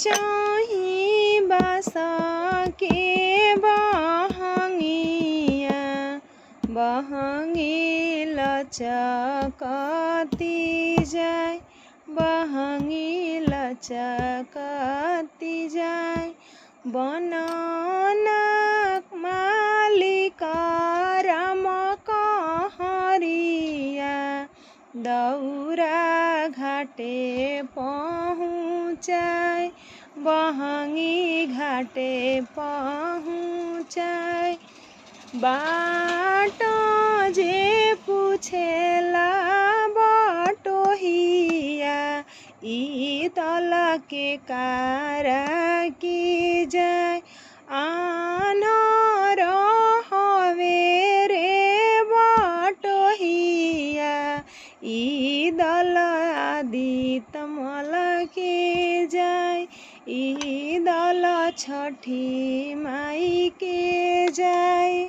काचही बाँस के बहंगिया बहंगी लचकती जाय बहंगी लचकती जाय बननक मालिक राम कहरिया दौरा घाटे पहुँचाय बहंगी घाटे पहुँचाय बाट जे पूछेला बटोहिया ई दल के कारा की जाय आन्हर हवे रे बटोहिया ई दल आदित मल के जाय ई दल छठी माई